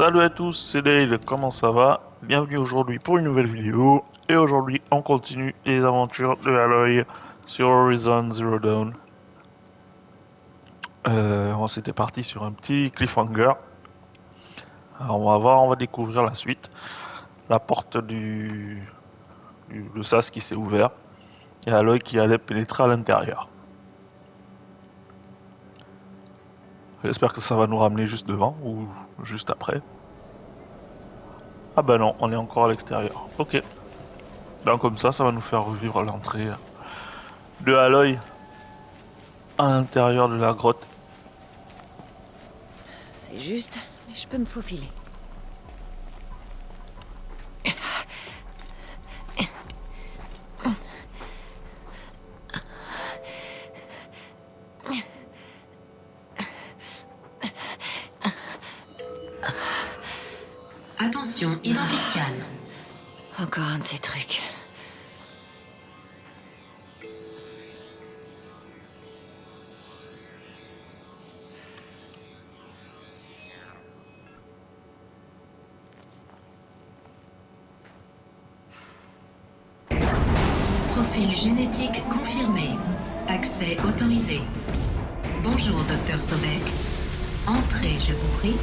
Salut à tous, c'est Dale, comment ça va? Bienvenue aujourd'hui pour une nouvelle vidéo. Et aujourd'hui, on continue les aventures de Aloy sur Horizon Zero Dawn. On s'était parti sur un petit cliffhanger. Alors on va voir, on va découvrir la suite. La porte le sas qui s'est ouvert. Et Aloy qui allait pénétrer à l'intérieur. J'espère que ça va nous ramener juste devant ou juste après. Ah bah non, on est encore à l'extérieur. Ok. Donc comme ça va nous faire revivre l'entrée de Aloy à l'intérieur de la grotte. C'est juste, mais je peux me faufiler. Attention, identiscan. Encore un de ces trucs. Profil génétique confirmé. Accès autorisé. Bonjour, Docteur Sobek. Entrez, je vous prie.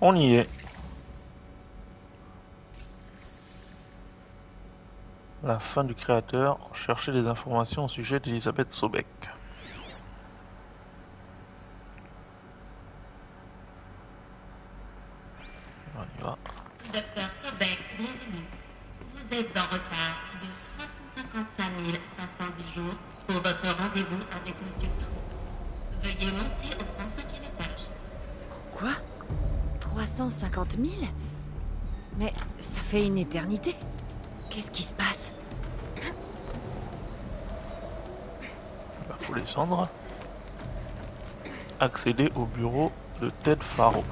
On y est. La fin du créateur. Chercher des informations au sujet d'Elisabeth Sobek. On y va. Docteur Sobek, bienvenue. Vous êtes en retard de 355 510 jours pour votre rendez-vous avec Monsieur Fin. Veuillez monter au 35e étage. Quoi 350 000? Mais ça fait une éternité. Qu'est-ce qui se passe? Il faut descendre. Accéder au bureau de Ted Faro.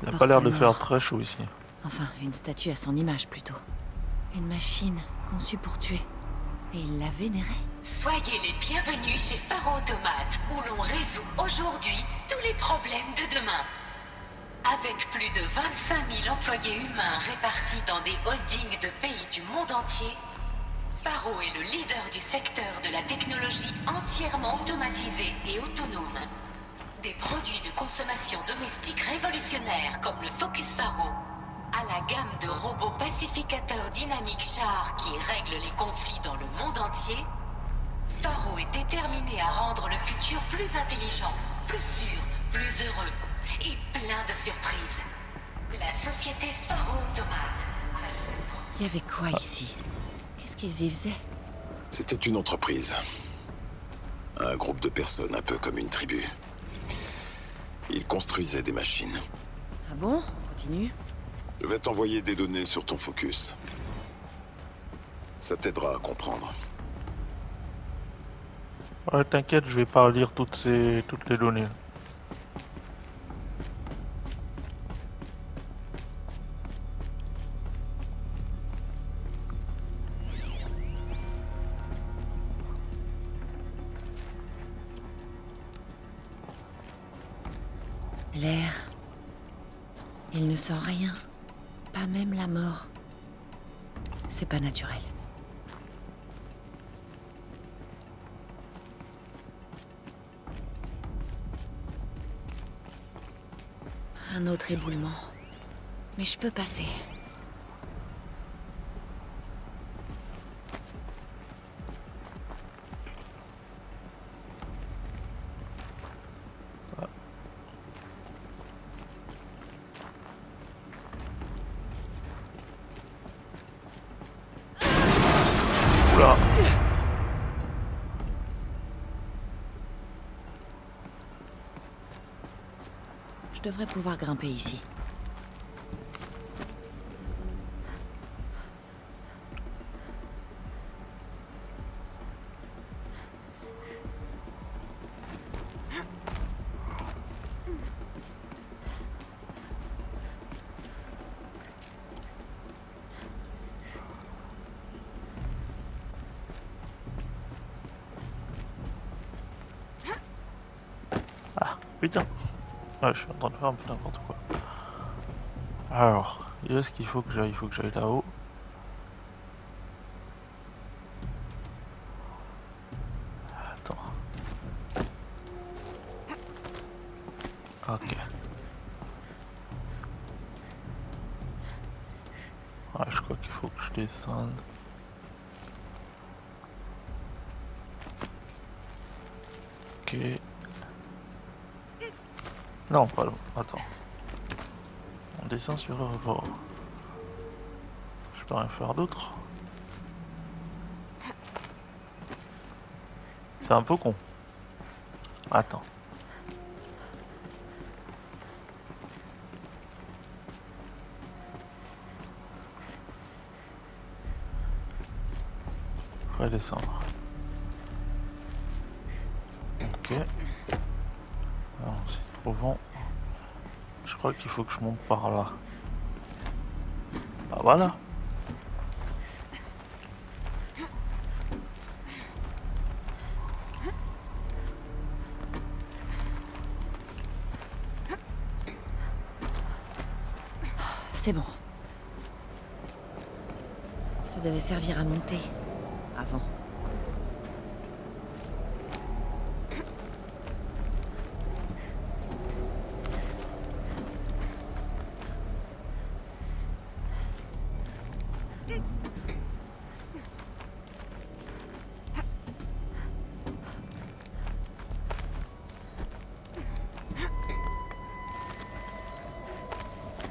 Il n'a pas l'air de faire très chaud ici. Enfin, une statue à son image plutôt. Une machine conçue pour tuer. Et il la vénérait. Soyez les bienvenus chez Faro Automate, où l'on résout aujourd'hui tous les problèmes de demain. Avec plus de 25 000 employés humains répartis dans des holdings de pays du monde entier, Faro est le leader du secteur de la technologie entièrement automatisée et autonome. Des produits de consommation domestique révolutionnaires comme le Focus Faro, à la gamme de robots pacificateurs dynamiques chars qui règlent les conflits dans le monde entier, Faro est déterminé à rendre le futur plus intelligent, plus sûr, plus heureux et plein de surprises. La société Faro Automate. Il y avait quoi ici? Qu'est-ce qu'ils y faisaient? C'était une entreprise. Un groupe de personnes, un peu comme une tribu. Ils construisaient des machines. Ah bon? Continue. Je vais t'envoyer des données sur ton focus. Ça t'aidera à comprendre. Ouais, t'inquiète, je vais pas lire toutes les données. L'air. Il ne sent rien. Pas même la mort. C'est pas naturel. Un autre éboulement. Mais je peux passer. Oula. Je devrais pouvoir grimper ici. Putain. Ouais, je suis en train de faire un peu n'importe quoi. Alors, où est-ce qu'il faut que j'aille? Il faut que j'aille là-haut. Attends. Ok. Ouais, je crois qu'il faut que je descende. Ok. Non, pas là. Attends. On descend sur le rebord. Je peux rien faire d'autre. C'est un peu con. Attends. Redescendre. Ok. Alors, c'est trop vent. Je crois qu'il faut que je monte par là. Ah voilà. C'est bon. Ça devait servir à monter. Avant.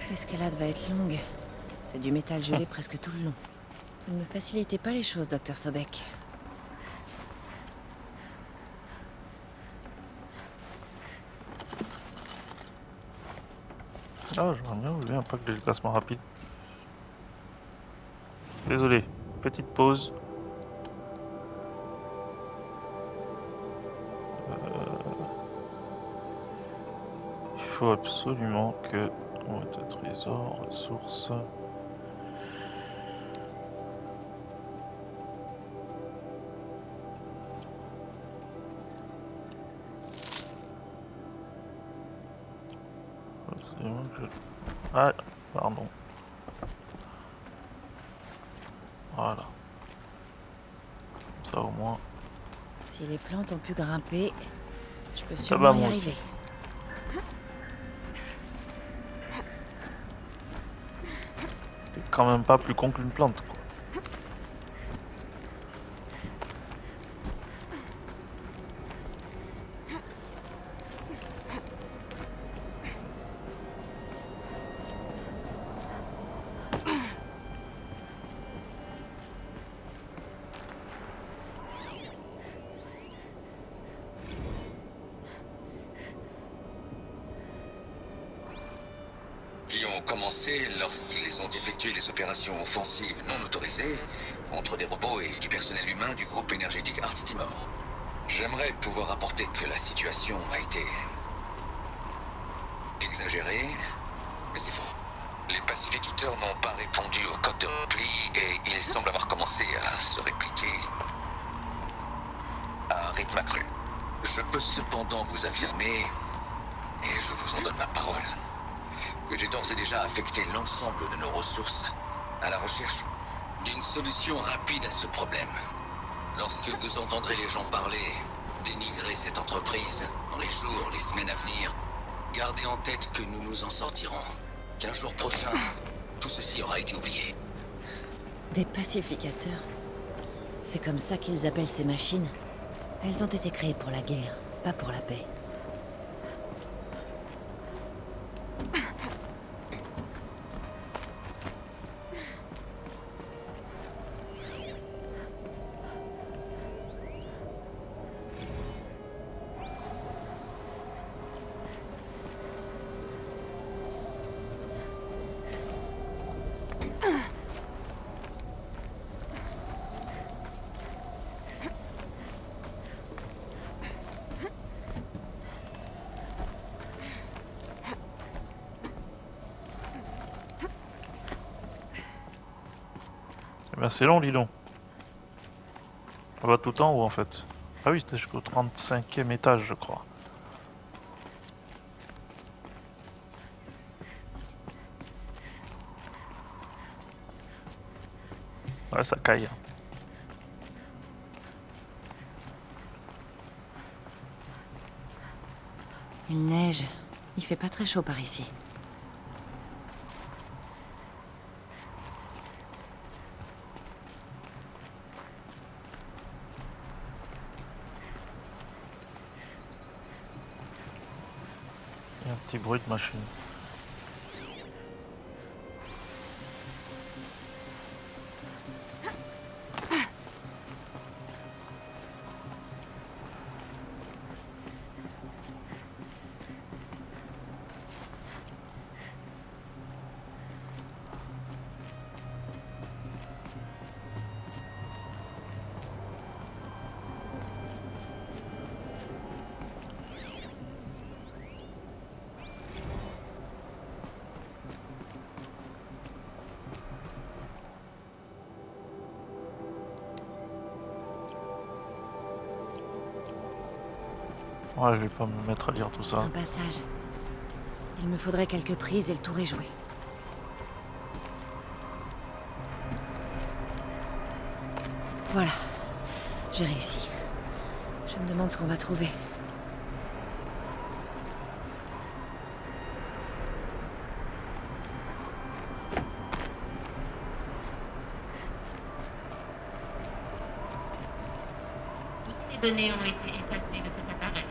L'escalade va être longue. C'est du métal gelé presque tout le long. Vous ne me facilitez pas les choses, Dr. Sobek. Ah, j'aimerais bien ouvrir un pack de déplacement rapide. Désolé, petite pause. Il faut absolument que... On va être trésor, ressources... Absolument que je... Ah, pardon. Voilà. Ça au moins. Si les plantes ont pu grimper, je peux va, sûrement y moi arriver. C'est quand même pas plus con qu'une plante, quoi. Qui ont commencé lorsqu'ils ont effectué les opérations offensives non autorisées contre des robots et du personnel humain du groupe énergétique Arts Timor. J'aimerais pouvoir rapporter que la situation a été exagérée, mais c'est faux. Les pacificateurs n'ont pas répondu au code de repli et ils semblent avoir commencé à se répliquer à un rythme accru. Je peux cependant vous affirmer, et je vous en donne ma parole, que j'ai d'ores et déjà affecté l'ensemble de nos ressources à la recherche d'une solution rapide à ce problème. Lorsque vous entendrez les gens parler, dénigrer cette entreprise dans les jours, les semaines à venir, gardez en tête que nous nous en sortirons. Qu'un jour prochain, tout ceci aura été oublié. Des pacificateurs. C'est comme ça qu'ils appellent ces machines. Elles ont été créées pour la guerre, pas pour la paix. Ah, c'est long, dis donc. On va tout en haut en fait. Ah oui, c'était jusqu'au 35e étage, je crois. Ouais, ça caille. Il neige. Il fait pas très chaud par ici. Il y a un petit bruit de machine. Ouais, je vais pas me mettre à lire tout ça. Un passage. Il me faudrait quelques prises et le tour est joué. Voilà. J'ai réussi. Je me demande ce qu'on va trouver. Toutes les données ont été effacées de cet appareil.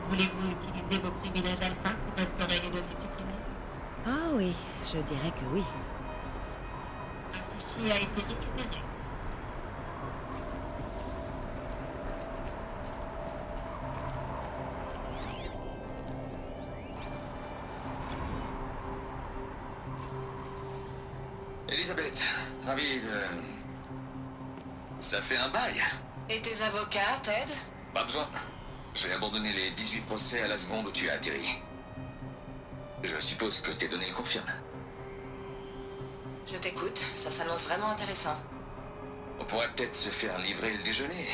Voulez-vous utiliser vos privilèges alpha pour restaurer les données supprimées? Ah oui, je dirais que oui. Un fichier a été récupéré. Elisabeth, ravi de... Ça fait un bail. Et tes avocats, Ted? Pas besoin. J'ai abandonné les 18 procès à la seconde où tu as atterri. Je suppose que tes données le confirment. Je t'écoute, ça s'annonce vraiment intéressant. On pourrait peut-être se faire livrer le déjeuner,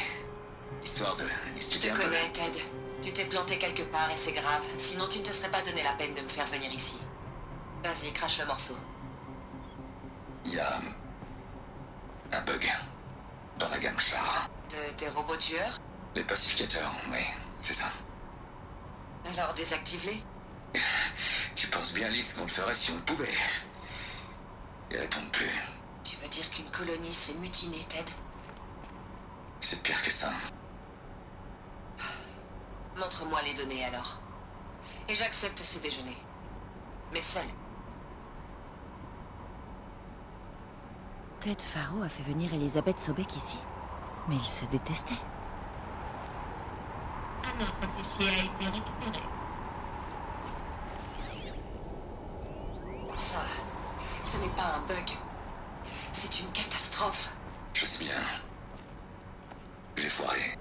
histoire de Tu discuter te un peu. connais, Ted. Tu t'es planté quelque part et c'est grave. Sinon tu ne te serais pas donné la peine de me faire venir ici. Vas-y, crache le morceau. Il y a un bug dans la gamme char. De tes robots tueurs? Les pacificateurs, oui, c'est ça. Alors désactive-les. Tu penses bien, Lise, qu'on le ferait si on le pouvait. Ils répondent plus. Tu veux dire qu'une colonie s'est mutinée, Ted? C'est pire que ça. Montre-moi les données alors. Et j'accepte ce déjeuner. Mais seul. Ted Faro a fait venir Elisabeth Sobek ici. Mais ils se détestaient. Un autre fichier a été récupéré. Ça, ce n'est pas un bug. C'est une catastrophe. Je sais bien. J'ai foiré.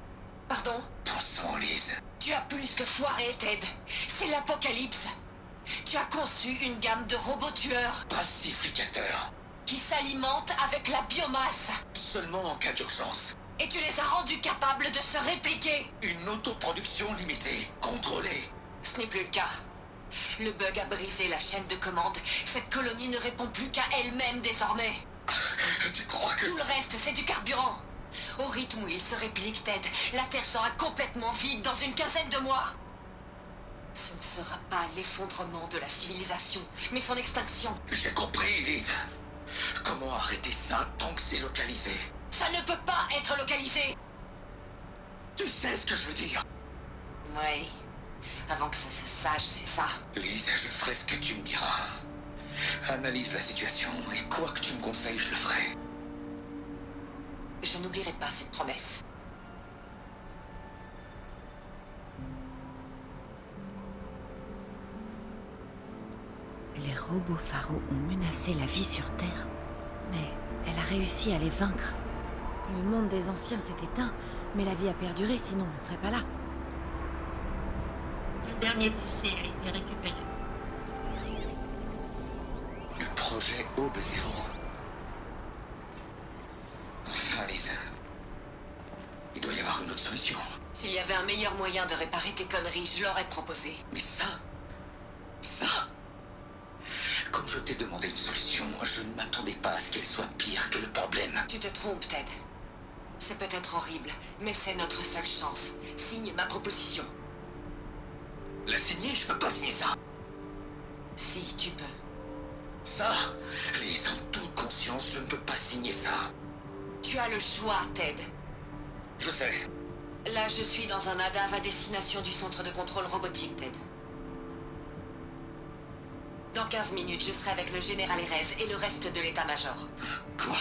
Pardon? Ton sang, Lise. Tu as plus que foiré, Ted. C'est l'apocalypse. Tu as conçu une gamme de robots tueurs Pacificateur. qui s'alimentent avec la biomasse. Seulement en cas d'urgence. Et tu les as rendus capables de se répliquer. Une autoproduction limitée, contrôlée. Ce n'est plus le cas. Le bug a brisé la chaîne de commande. Cette colonie ne répond plus qu'à elle-même désormais. Tu crois que... Tout le reste, c'est du carburant. Au rythme où il se réplique, Ted, la Terre sera complètement vide dans une quinzaine de mois. Ce ne sera pas l'effondrement de la civilisation, mais son extinction. J'ai compris, Lise. Comment arrêter ça tant que c'est localisé? Ça ne peut pas être localisé. Tu sais ce que je veux dire? Oui. Avant que ça se sache, c'est ça. Lise, je ferai ce que tu me diras. Analyse la situation, et quoi que tu me conseilles, je le ferai. Je n'oublierai pas cette promesse. Les robots Faro ont menacé la vie sur Terre. Mais elle a réussi à les vaincre. Le monde des anciens s'est éteint, mais la vie a perduré, sinon on ne serait pas là. Un dernier fichier a été récupéré. Le projet Aube Zéro. Liz. Il doit y avoir une autre solution. S'il y avait un meilleur moyen de réparer tes conneries, je l'aurais proposé. Mais ça... Comme je t'ai demandé une solution, je ne m'attendais pas à ce qu'elle soit pire que le problème. Tu te trompes, Ted. C'est peut-être horrible, mais c'est notre seule chance. Signe ma proposition. La signer, je peux pas signer ça. Si, tu peux. Ça, Liz, en toute conscience, je ne peux pas signer ça. Tu as le choix, Ted. Je sais. Là, je suis dans un ADAV à destination du centre de contrôle robotique, Ted. Dans 15 minutes, je serai avec le général Erez et le reste de l'état-major. Quoi?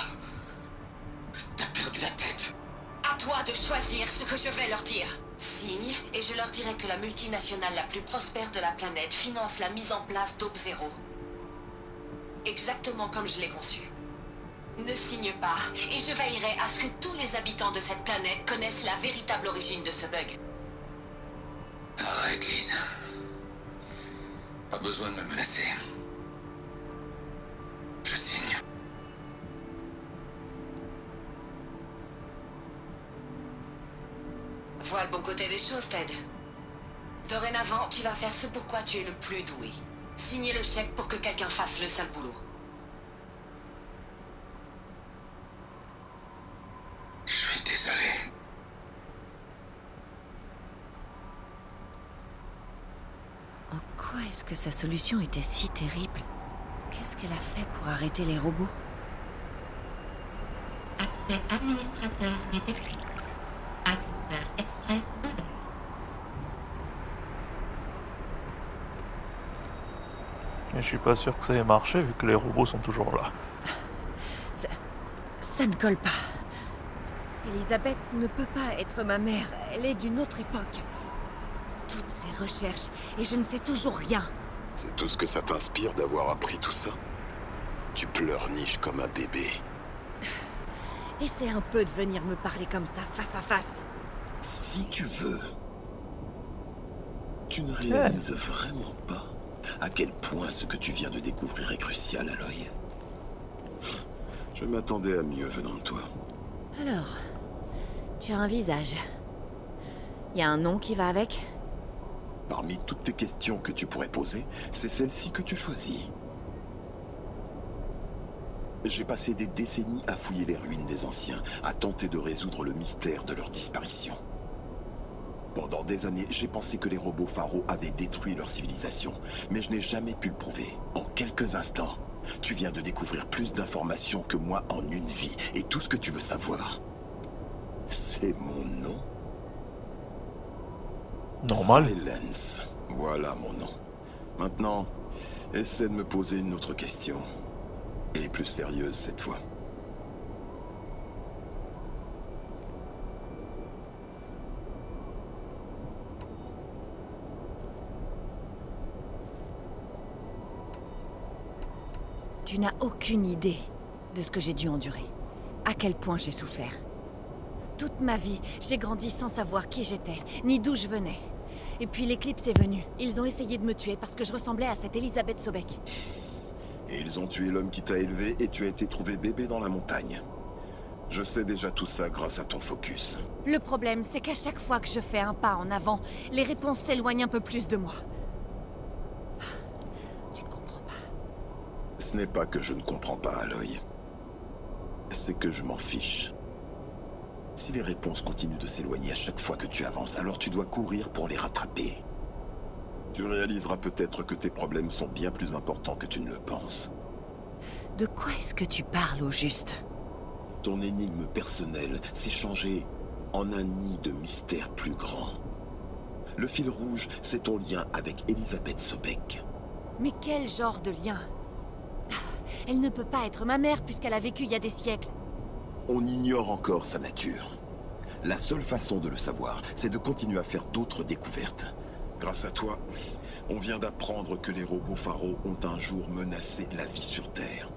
T'as perdu la tête. À toi de choisir ce que je vais leur dire. Signe, et je leur dirai que la multinationale la plus prospère de la planète finance la mise en place d'Aube Zéro. Exactement comme je l'ai conçu. Ne signe pas, et je veillerai à ce que tous les habitants de cette planète connaissent la véritable origine de ce bug. Arrête, Liz. Pas besoin de me menacer. Je signe. Vois le bon côté des choses, Ted. Dorénavant, tu vas faire ce pour quoi tu es le plus doué. Signer le chèque pour que quelqu'un fasse le sale boulot. Je suis désolé. En quoi est-ce que sa solution était si terrible? Qu'est-ce qu'elle a fait pour arrêter les robots? Accès administrateur détecté. Ascenseur express ouvert. Et je suis pas sûr que ça ait marché vu que les robots sont toujours là. Ça ne colle pas. Elisabeth ne peut pas être ma mère. Elle est d'une autre époque. Toutes ces recherches, et je ne sais toujours rien. C'est tout ce que ça t'inspire d'avoir appris tout ça? Tu pleurniches comme un bébé. Essaie un peu de venir me parler comme ça, face à face. Si tu veux. Tu ne réalises vraiment pas à quel point ce que tu viens de découvrir est crucial, Aloy. Je m'attendais à mieux venant de toi. Alors, tu as un visage. Y a un nom qui va avec? Parmi toutes les questions que tu pourrais poser, c'est celle-ci que tu choisis. J'ai passé des décennies à fouiller les ruines des anciens, à tenter de résoudre le mystère de leur disparition. Pendant des années, j'ai pensé que les robots Faro avaient détruit leur civilisation, mais je n'ai jamais pu le prouver. En quelques instants, tu viens de découvrir plus d'informations que moi en une vie, et tout ce que tu veux savoir, c'est mon nom. Normal. Silence. Voilà mon nom. Maintenant, essaie de me poser une autre question. Et plus sérieuse cette fois. Tu n'as aucune idée de ce que j'ai dû endurer. À quel point j'ai souffert. Toute ma vie, j'ai grandi sans savoir qui j'étais, ni d'où je venais. Et puis l'éclipse est venue. Ils ont essayé de me tuer parce que je ressemblais à cette Elisabeth Sobek. Et ils ont tué l'homme qui t'a élevé et tu as été trouvé bébé dans la montagne. Je sais déjà tout ça grâce à ton focus. Le problème, c'est qu'à chaque fois que je fais un pas en avant, les réponses s'éloignent un peu plus de moi. Tu ne comprends pas. Ce n'est pas que je ne comprends pas, Aloy. C'est que je m'en fiche. Si les réponses continuent de s'éloigner à chaque fois que tu avances, alors tu dois courir pour les rattraper. Tu réaliseras peut-être que tes problèmes sont bien plus importants que tu ne le penses. De quoi est-ce que tu parles au juste? Ton énigme personnelle s'est changée en un nid de mystère plus grand. Le fil rouge, c'est ton lien avec Elisabeth Sobek. Mais quel genre de lien? Elle ne peut pas être ma mère puisqu'elle a vécu il y a des siècles. On ignore encore sa nature. La seule façon de le savoir, c'est de continuer à faire d'autres découvertes. Grâce à toi, on vient d'apprendre que les robots Faro ont un jour menacé la vie sur Terre.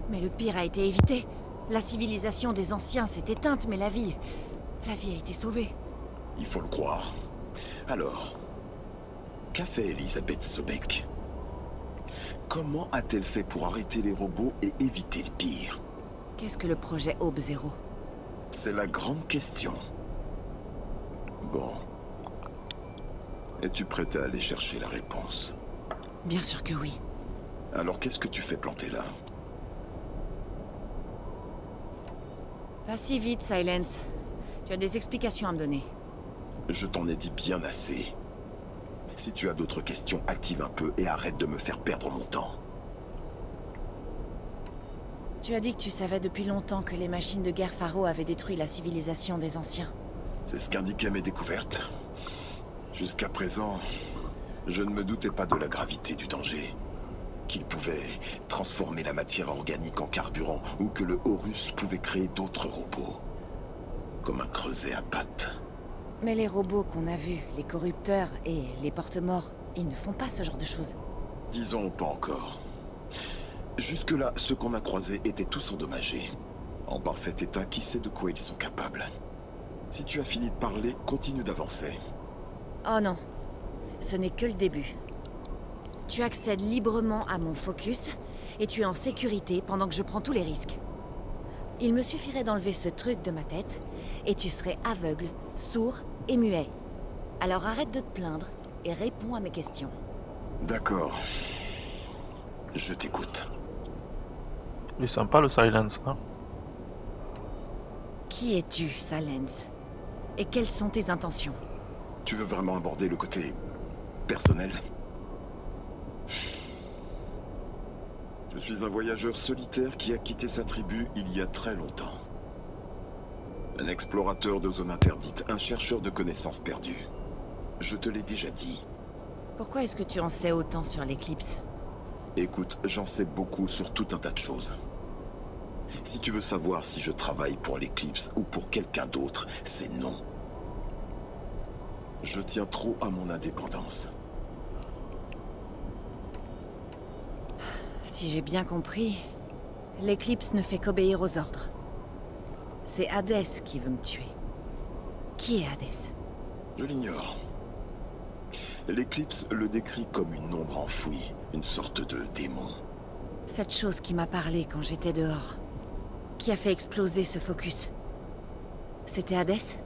Mais le pire a été évité. La civilisation des anciens s'est éteinte, mais la vie a été sauvée. Il faut le croire. Alors, qu'a fait Elisabeth Sobek? Comment a-t-elle fait pour arrêter les robots et éviter le pire? Qu'est-ce que le projet Aube Zéro? C'est la grande question. Bon. Es-tu prête à aller chercher la réponse? Bien sûr que oui. Alors qu'est-ce que tu fais planter là? Pas si vite, Silence. Tu as des explications à me donner. Je t'en ai dit bien assez. Si tu as d'autres questions, active un peu et arrête de me faire perdre mon temps. Tu as dit que tu savais depuis longtemps que les machines de guerre Pharaoh avaient détruit la civilisation des anciens. C'est ce qu'indiquaient mes découvertes. Jusqu'à présent, je ne me doutais pas de la gravité du danger. Qu'il pouvait transformer la matière organique en carburant ou que le Horus pouvait créer d'autres robots. Comme un creuset à pattes. Mais les robots qu'on a vus, les corrupteurs et les porte-morts, ils ne font pas ce genre de choses. Disons pas encore. Jusque-là, ceux qu'on a croisés étaient tous endommagés. En parfait état, qui sait de quoi ils sont capables. Si tu as fini de parler, continue d'avancer. Oh non, ce n'est que le début. Tu accèdes librement à mon focus, et tu es en sécurité pendant que je prends tous les risques. Il me suffirait d'enlever ce truc de ma tête, et tu serais aveugle, sourd et muet. Alors arrête de te plaindre, et réponds à mes questions. D'accord. Je t'écoute. Il est sympa le silence, hein. Qui es-tu, Silence? Et quelles sont tes intentions? Tu veux vraiment aborder le côté personnel? Je suis un voyageur solitaire qui a quitté sa tribu il y a très longtemps. Un explorateur de zone interdite, un chercheur de connaissances perdues. Je te l'ai déjà dit. Pourquoi est-ce que tu en sais autant sur l'éclipse? Écoute, j'en sais beaucoup sur tout un tas de choses. Si tu veux savoir si je travaille pour l'éclipse ou pour quelqu'un d'autre, c'est non. Je tiens trop à mon indépendance. Si j'ai bien compris, l'éclipse ne fait qu'obéir aux ordres. C'est Hadès qui veut me tuer. Qui est Hadès? Je l'ignore. L'éclipse le décrit comme une ombre enfouie, une sorte de démon. Cette chose qui m'a parlé quand j'étais dehors. Qui a fait exploser ce focus. C'était Hadès?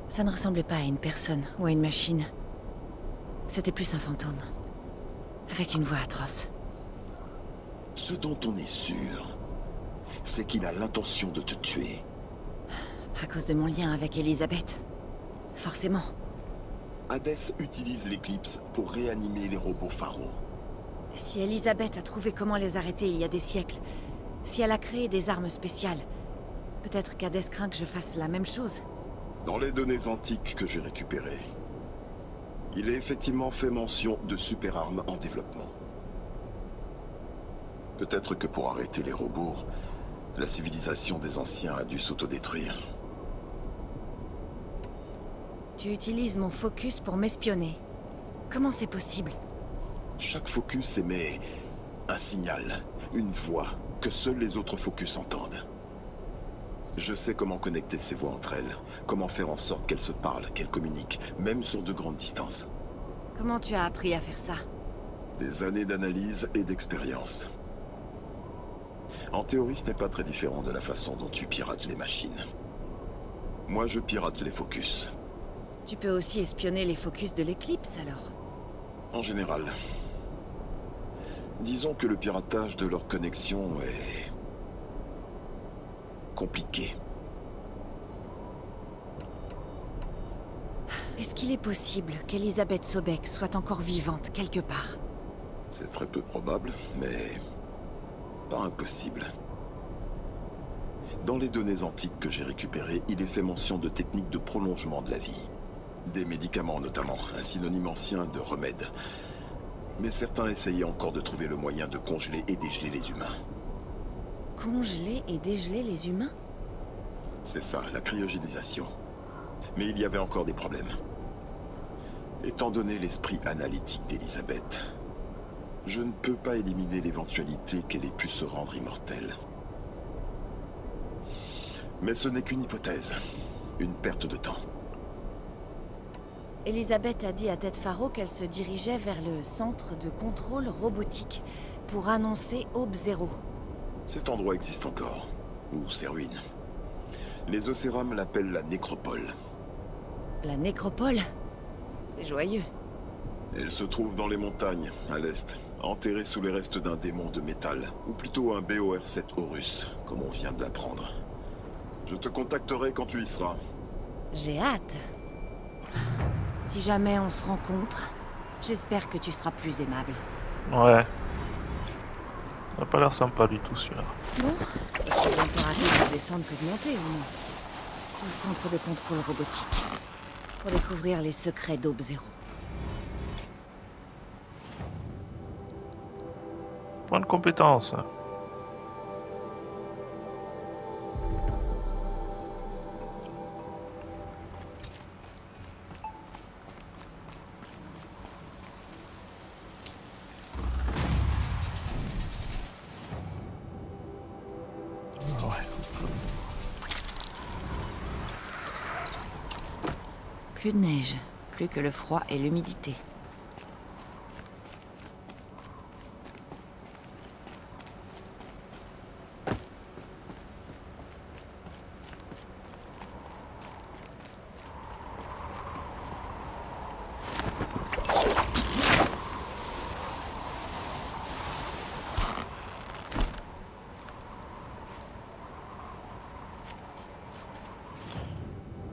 Ça ne ressemblait pas à une personne ou à une machine. C'était plus un fantôme. Avec une voix atroce. Ce dont on est sûr, c'est qu'il a l'intention de te tuer. À cause de mon lien avec Elisabeth. Forcément. Hadès utilise l'éclipse pour réanimer les robots Pharaoh. Si Elisabeth a trouvé comment les arrêter il y a des siècles, si elle a créé des armes spéciales, peut-être qu'Hadès craint que je fasse la même chose. Dans les données antiques que j'ai récupérées, il est effectivement fait mention de super-armes en développement. Peut-être que pour arrêter les robots, la civilisation des anciens a dû s'autodétruire. Tu utilises mon focus pour m'espionner. Comment c'est possible? Chaque focus émet un signal, une voix, que seuls les autres focus entendent. Je sais comment connecter ces voix entre elles, comment faire en sorte qu'elles se parlent, qu'elles communiquent, même sur de grandes distances. Comment tu as appris à faire ça? Des années d'analyse et d'expérience. En théorie, ce n'est pas très différent de la façon dont tu pirates les machines. Moi, je pirate les focus. Tu peux aussi espionner les focus de l'éclipse, alors? En général. Disons que le piratage de leur connexion est compliqué. Est-ce qu'il est possible qu'Elisabeth Sobek soit encore vivante quelque part? C'est très peu probable, mais pas impossible. Dans les données antiques que j'ai récupérées, il est fait mention de techniques de prolongement de la vie. Des médicaments notamment, un synonyme ancien de remède. Mais certains essayaient encore de trouver le moyen de congeler et dégeler les humains. Congeler et dégeler les humains? C'est ça, la cryogénisation. Mais il y avait encore des problèmes. Étant donné l'esprit analytique d'Elisabeth, je ne peux pas éliminer l'éventualité qu'elle ait pu se rendre immortelle. Mais ce n'est qu'une hypothèse, une perte de temps. Elisabeth a dit à Tête Pharaoh qu'elle se dirigeait vers le centre de contrôle robotique pour annoncer Aube Zéro. Cet endroit existe encore, ou ses ruines. Les Océrames l'appellent la nécropole. La nécropole? C'est joyeux. Elle se trouve dans les montagnes, à l'est, enterrée sous les restes d'un démon de métal, ou plutôt un BOR-7 Horus, comme on vient de l'apprendre. Je te contacterai quand tu y seras. J'ai hâte. Si jamais on se rencontre, j'espère que tu seras plus aimable. Ouais. Ça n'a pas l'air sympa du tout celui-là. Bon, ça serait bien plus rapide de descendre que de monter, ou non? Au centre de contrôle robotique. Pour découvrir les secrets d'Aube Zéro. Point de compétence. Plus de neige, plus que le froid et l'humidité.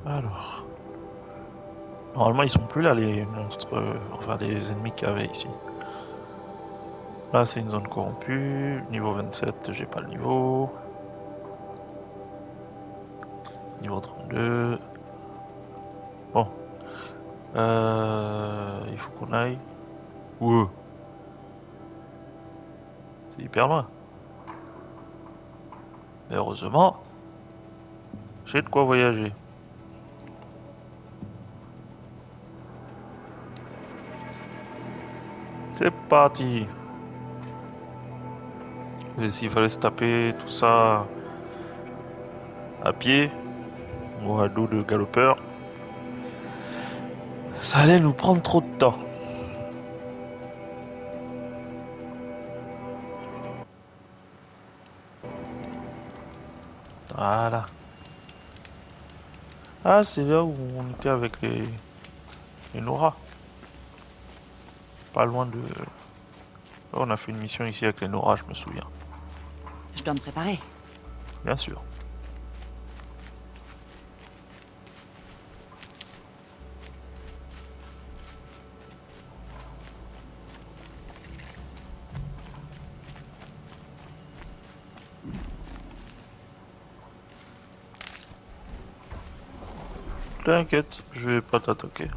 Alors... Normalement ils sont plus là les monstres, enfin les ennemis qu'il y avait ici. Là c'est une zone corrompue, niveau 27 j'ai pas le niveau. Niveau 32. Bon. Il faut qu'on aille. Ouh. C'est hyper loin. Mais heureusement, j'ai de quoi voyager. C'est parti. Et s'il fallait se taper tout ça à pied ou à dos de galopeur, ça allait nous prendre trop de temps. Voilà. Ah, c'est là où on était avec les Nora. Pas loin de... Oh, on a fait une mission ici avec les Nora, je me souviens. Je dois me préparer. Bien sûr. T'inquiète, je vais pas t'attaquer.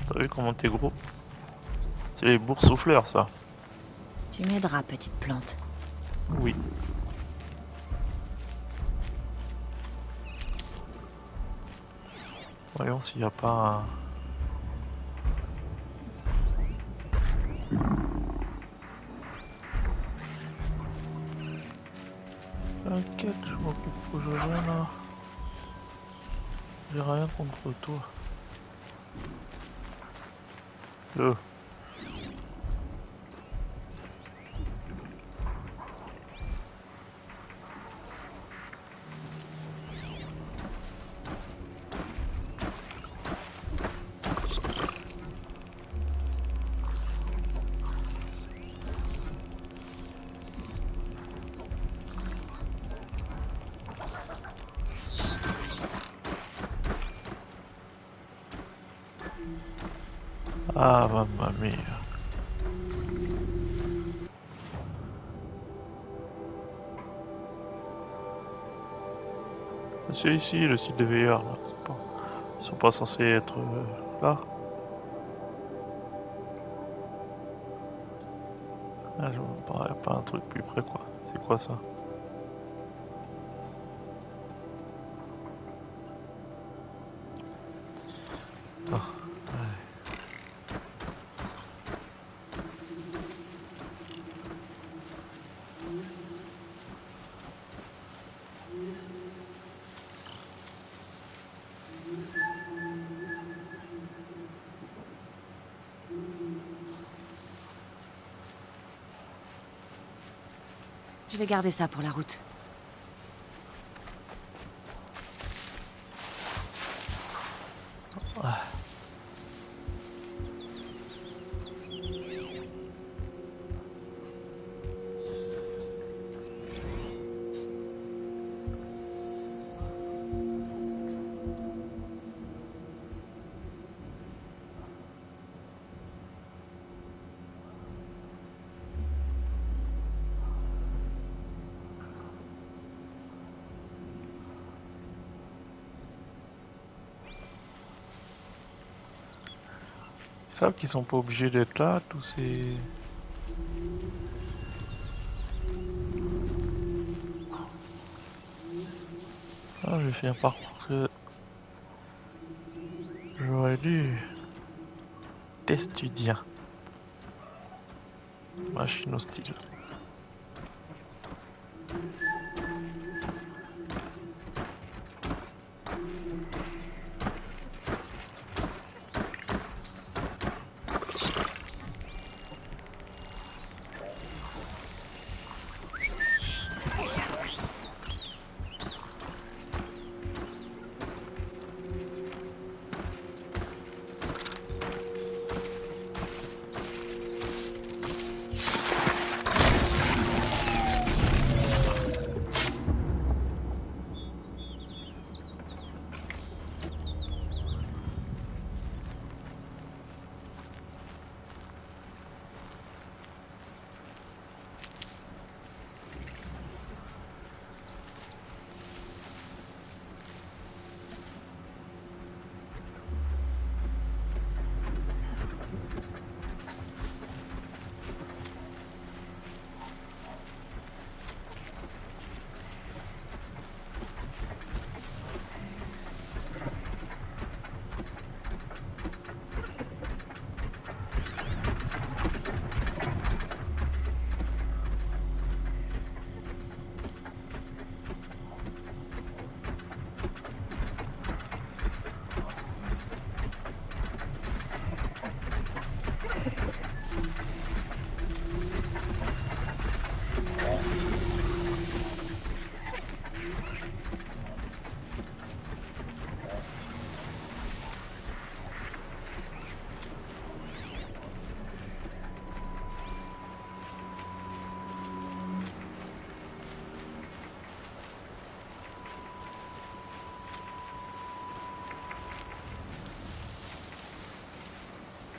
T'as vu comment t'es gros? C'est les boursoufleurs, ça. Tu m'aideras, petite plante. Oui. Voyons s'il n'y a pas un... T'inquiète, je m'occupe que je viens là. J'ai rien contre toi. Ah, mamma mia. C'est ici le site de veilleurs, là. Ils sont pas censés être là. Ah, je me paraît pas un truc plus près, quoi. C'est quoi ça? Ah, allez. Je vais garder ça pour la route. Ils savent qu'ils sont pas obligés d'être là, tous ces... Ah, j'ai fait un parcours que... J'aurais dû... T'estudier. Machine hostile.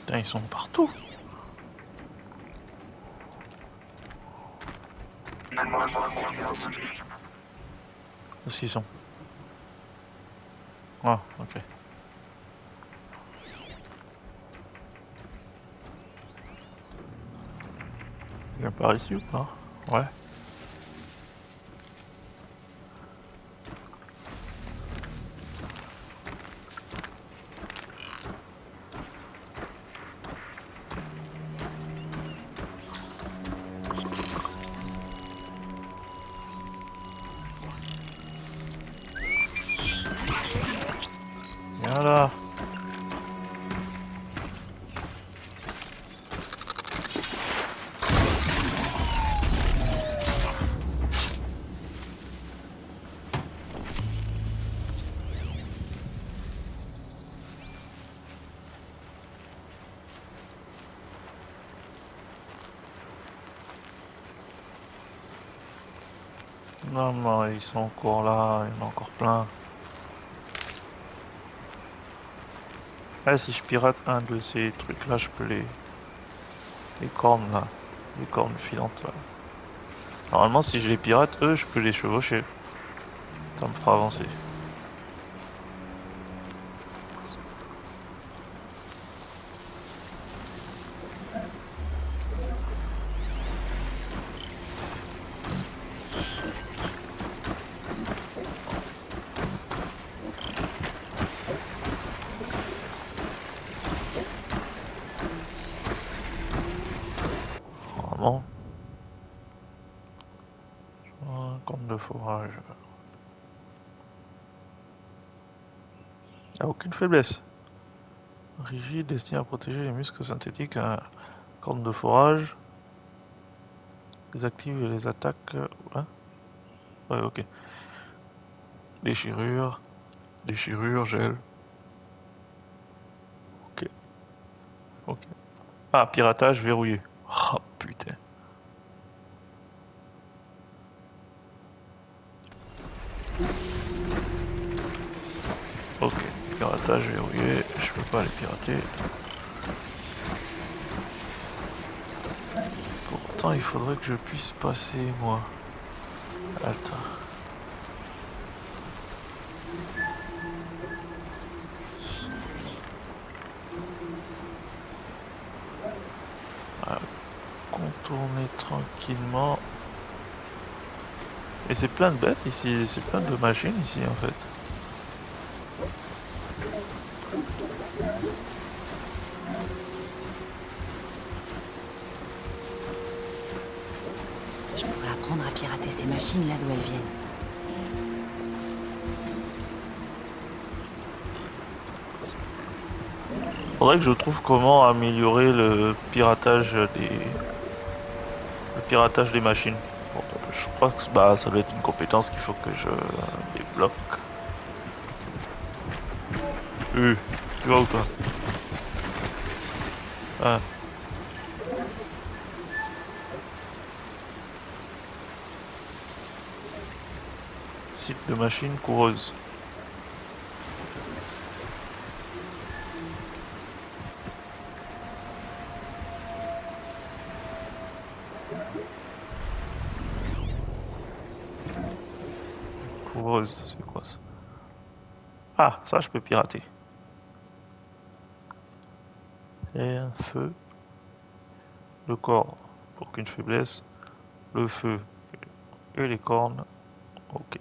Putain, ils sont partout. Où est-ce qu'ils sont? Ah, ok. Il vient par ici ou pas? Ouais. Viens là. Non, non, ils sont encore là, il y en a encore plein. Ah, si je pirate un de ces trucs là, je peux les cornes là, les cornes filantes là. Normalement, si je les pirate, eux, je peux les chevaucher. Ça me fera avancer. Normalement. Un corne de fourrage. Ah, aucune faiblesse. Rigide, destiné à protéger les muscles synthétiques. Un corne de fourrage. Désactive les attaques. Hein? Ouais, ok. Déchirure. Déchirure, gel. Ok. Ok. Ah, piratage verrouillé. Oh putain. Ok, piratage verrouillé, je peux pas les pirater. Pourtant il faudrait que je puisse passer moi. Attends. tranquillement. Et c'est plein de bêtes ici, c'est plein de machines ici en fait. Je pourrais apprendre à pirater ces machines là d'où elles viennent. Faudrait que je trouve comment améliorer le piratage des machines. Bon, je crois que bah, ça doit être une compétence qu'il faut que je débloque. Tu vas où toi? Ah. Site de machine coureuse. Coureuse, c'est quoi ça? Ah, ça je peux pirater. Et un feu. Le corps, pour qu'une faiblesse. Le feu et les cornes. Ok.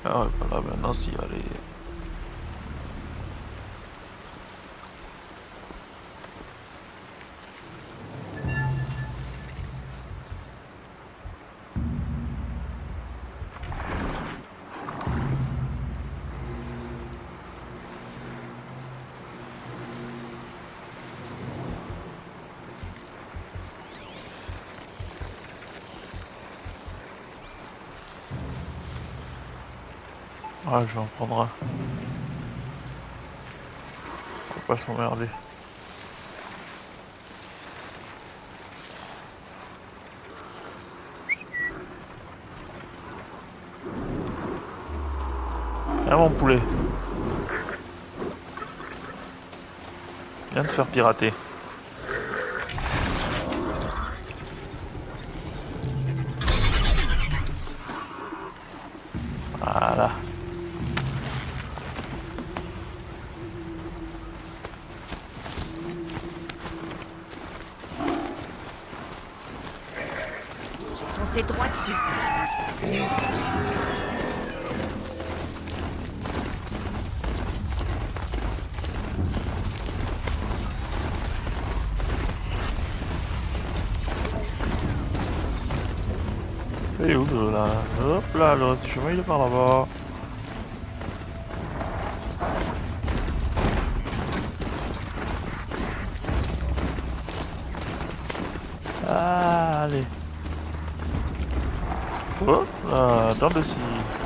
Ah ouais, voilà, maintenant s'y aller. Ah, je vais en prendre un. Faut pas s'emmerder. Viens mon poulet. Viens te faire pirater. Voilà. Foncez droit dessus. Et où là? Hop là, le reste du chemin il est par là-bas. Ah, allez. Hop là, dans le scie.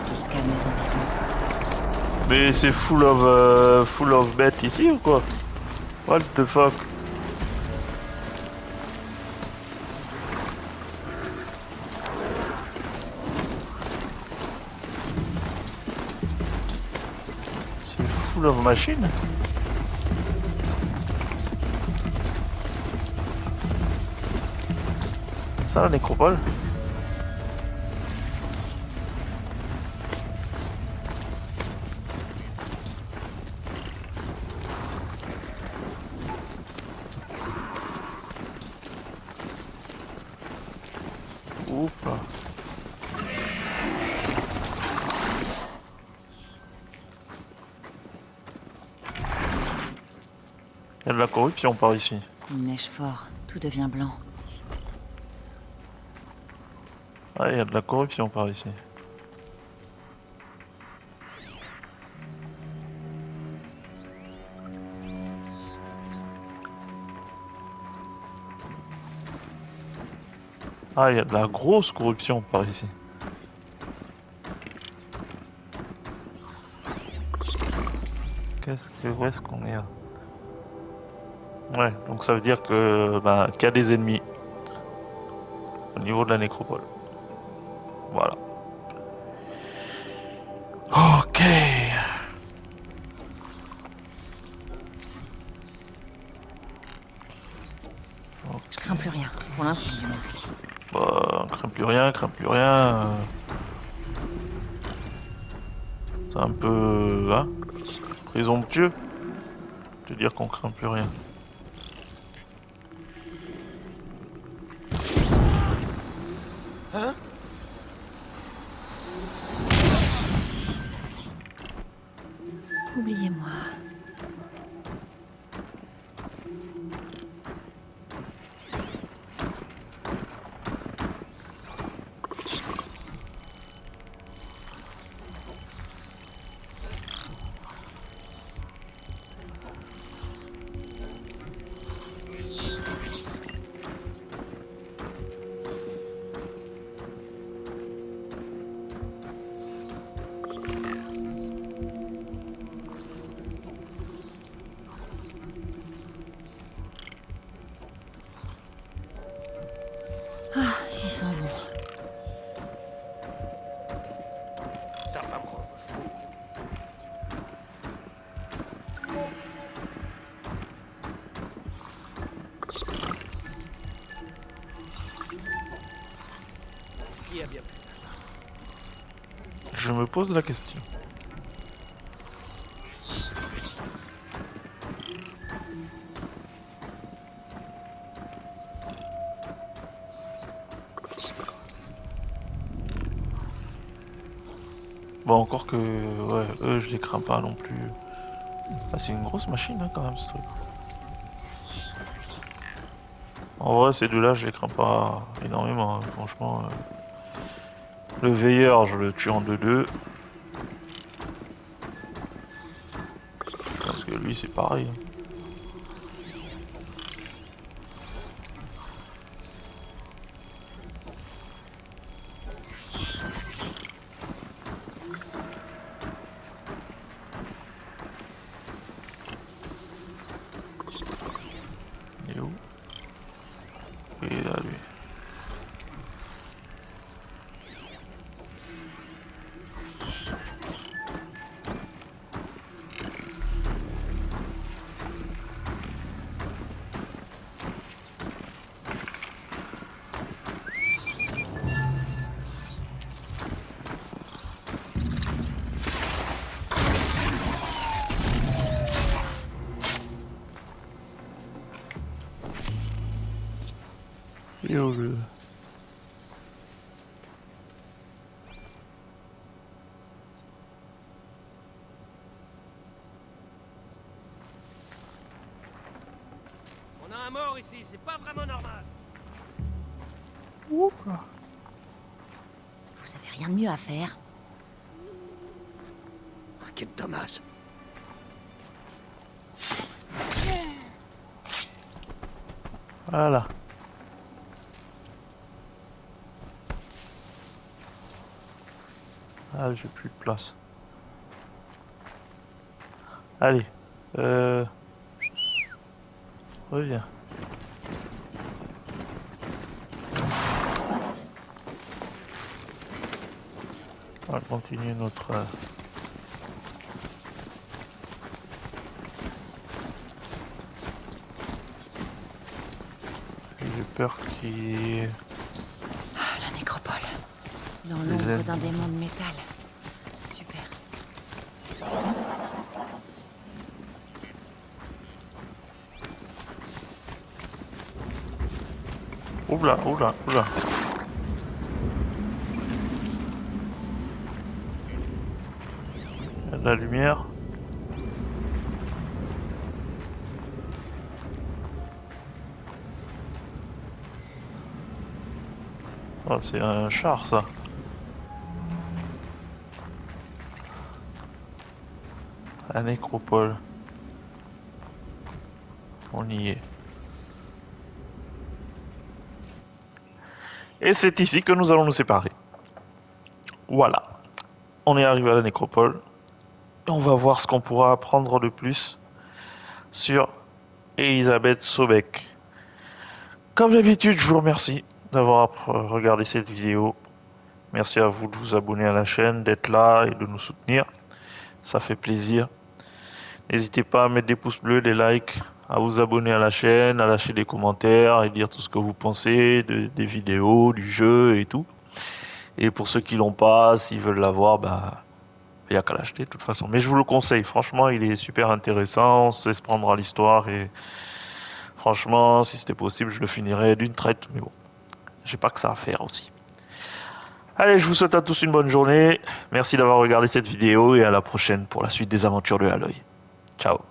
Je scanne les environs. Mais c'est full of bêtes ici ou quoi? What the fuck? C'est full of machines? Ça la nécropole? Oups là. Il y a de la corruption par ici. Il neige fort, tout devient blanc. Ouais, il y a de la corruption par ici. Ah, il y a de la grosse corruption par ici. Où est-ce qu'on est là? Ouais, donc ça veut dire que qu'il y a des ennemis au niveau de la nécropole. Voilà. Ok. Je crains plus rien, pour l'instant du moins. Bah, crains plus rien, crains plus rien. C'est un peu, hein, présomptueux de dire qu'on craint plus rien. Hein? Oubliez-moi. Ah, ils s'en vont. Ça va me rendre fou. Qui a bien pu faire ça? Je me pose la question. Bon, encore que, ouais, eux, je les crains pas non plus. Ah, c'est une grosse machine, hein, quand même, ce truc. En vrai, ces deux-là, je les crains pas énormément, hein, franchement. Le veilleur, je le tue en 2-2. Parce que lui, c'est pareil. Il est où? Il est là, lui. Il est où, lui? On a un mort ici, c'est pas vraiment normal. Vous avez rien de mieux à faire? Ah, quel dommage. Voilà. Ah, j'ai plus de place. Allez. Reviens. On va continuer notre... J'ai peur qu'il... Ah, la nécropole. Dans Les l'ombre ailes. d'un démon de métal. Super. Oula, oula, oula. Il y a de la lumière. Oh, c'est un char, ça. La nécropole. On y est. Et c'est ici que nous allons nous séparer. Voilà. On est arrivé à la nécropole. Et on va voir ce qu'on pourra apprendre de plus sur Elisabeth Sobek. Comme d'habitude, je vous remercie d'avoir regardé cette vidéo. Merci à vous de vous abonner à la chaîne, d'être là et de nous soutenir. Ça fait plaisir. N'hésitez pas à mettre des pouces bleus, des likes, à vous abonner à la chaîne, à lâcher des commentaires et dire tout ce que vous pensez des vidéos, du jeu et tout. Et pour ceux qui l'ont pas, s'ils veulent l'avoir, bah, il n'y a qu'à l'acheter de toute façon. Mais je vous le conseille, franchement, il est super intéressant, on sait se prendre à l'histoire et franchement, si c'était possible, je le finirais d'une traite. Mais bon, j'ai pas que ça à faire aussi. Allez, je vous souhaite à tous une bonne journée. Merci d'avoir regardé cette vidéo et à la prochaine pour la suite des aventures de Aloy. Ciao.